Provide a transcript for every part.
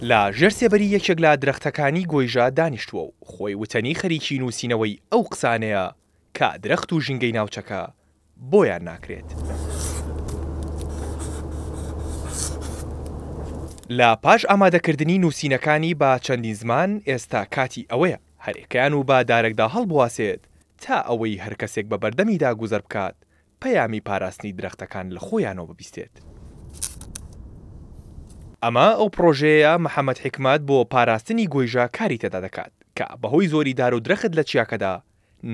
لا ژێرسێبەری یەکێک لە درەختەکانی گۆیژە دانیشتووە و خۆی وتەنی خەریکی نووسینەوەی ئەو قسانەیە کە درەخت و ژینگەی ناوچەکە بۆیان ناکرێت. لە پاش ئامادەکردنی نووسینەکانی بە چەندین زمان ئێستا کاتی ئەوەیە هەرێکیان و بە دارێکدا هەڵبواسێت تا ئەوەی هەر کەسێک بە بەردەمیدا گوزەر بکات پەیامی پاراستنی درەختەکان لە خۆیانەوە ببیستێت. ئەمە ئەو پرۆژەیە محەممەد حکمات بۆ پاراستنی گۆیژە کاری تێدا دەکات کە بەهۆی زۆری دار و درەخت لە چیاکەدا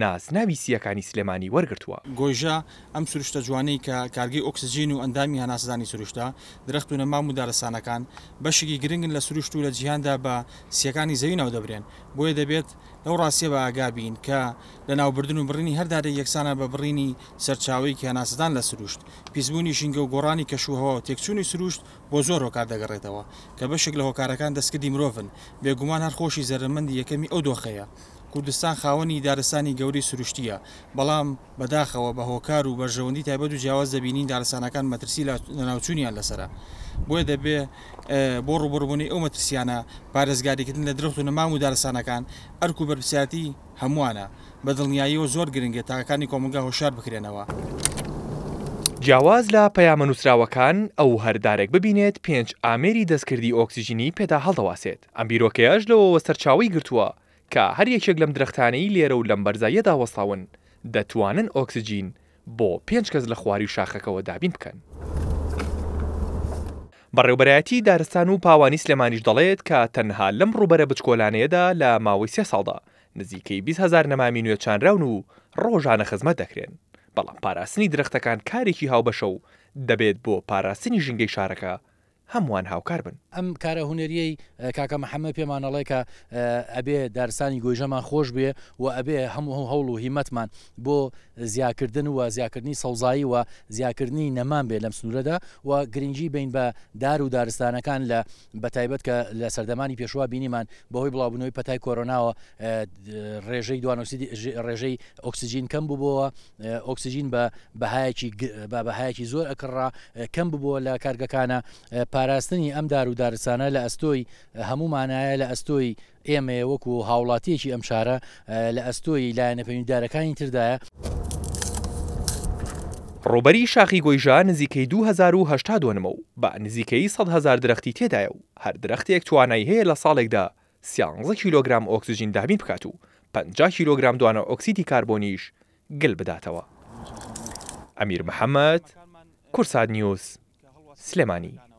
ناسناوی سیەکانی سلێمانی وەرگرتووە. گۆیژە ئەم سروشتە جوانەی کە کارگەی ئۆکسسیژین و ئەندامی هەناسەدانی سروشتە درەخت و نەمام و دارستانەکان بەشێکی گرنگن لە سروشت و لە جیهاندا بە سیەکانی زەوینەوە دەبرێن، بۆیە دەبێت لەو ڕاستیە بە ئاگابین کە لە ناوبردن و بڕینی هەردارێک یەکسانە بە بڕینی سەرچاوی کە هەناسەدان لە سروشت، پیسبوونی ژینگە و گۆڕانی کەشوهەوە و تێکچوونی سروشت بۆ زۆر هۆکار دەگەڕێتەوە کە بەشێک لە هۆکارەکان دەستکردی مرۆڤن، بێگومان هەر خۆشی زەرمەندی یەکەمی ئەو دۆخەیە. کوردستان خاوەنی دارستانی گەوری سروشتیە، بەڵام بەداخەوە بە هۆکار و بەرژەوەندی تایبەت و جیاواز دەبینین دارستانەکان مەترسی لە ناوچوونیان لەسرە، بۆیە دەبێ بۆ ڕوبڕبوونی ئەو مەترسیانە پارێزگاریکردن لە درەخت و نەمام و دارستانەکان ئەرک و بەرپرسیاتی هەمووانە بە دڵنیاییەوە زۆر گرنگە تاکەکانی کۆمەلگا هۆشار بکرێنەوە. جیاواز لە پەیامە نووسراوەکان ئەو هەردارێک ببینێت 5 ئامێری دەستکردی ئۆکسسیژنی پێدا هەڵدەواسێت. ئەم بیرۆکەیەش لەوەوە سەرچاوی گرتووە کە هەر یەکێک لەم درەختانەی لێرە و لەم بەرزاییەدا وەستاون دەتوانن ئۆکسسیژین بۆ 5 کەس لە خواری و شاخەکەەوە دابین بکەن. بەڕێوەبەرایەتی دارستان و پاوانی سلێمانیش دەڵێت کە تەنها لەم ڕوبەرە بچکۆلانەیەدا لە ماوەی 3 ساڵدا نزیکەی 20,000 نەمامی نوێ چانراون و ڕۆژانە خزمەت دەکرێن. بەڵام پاراستنی درەختەکان کارێکی هاوبەشە و دەبێت بۆ پاراستنی ژینگەی شارەکە هەمووان هاوکار بن. ئەم کارە هونەریەی کاکە محەممەد پێمانەڵێ کە ئەبێ دارستانی گۆیژەمان خۆش بێ و ئەبێ هەموو هەوڵ و هیمەتمان بۆ زیاکردن و زیاکردنی سەوزایی و زیاکردنی نەمان بێ لەم سنوورەدا و گرنگی بین بە دار و دارستانەکان لە بەتایبەت کە لە سەردەمانی پێشوا بینیمان بەهۆی بڵاوبوونەوەی پەتای کۆرۆناوە ڕێژەی ڕێژەی ئۆکسسیژین کەم بووبەوە، ئۆکسسیژین بە بەهایەکی زۆر ئەکڕا کەم بووبووە لە کارگەکانە. پاراستنی ئەم دار و دارستانە لە ئەستۆی هەمومانایە، لە ئەستۆی ئێمە وەکو هاوڵاتیەکی ئەم شارە، لە ئەستۆی لایەنە پەیوەندیدارەکانی تردایە. ڕۆبەری شاخی گۆیژە نزیکەی 2080 نمە و بە نزیکەی 100,000 درەختی تێدایە و هەر درەختێک توانای هەیە لە ساڵێکدا 13 کیلۆگرام ئۆکسسیژین دابین بکات و 50 کیلۆگرام دوانە ئۆکسیدی کاربۆنیش گل بداتەوە. ئەمیر محەممەد، کورسات نیوز، سلێمانی.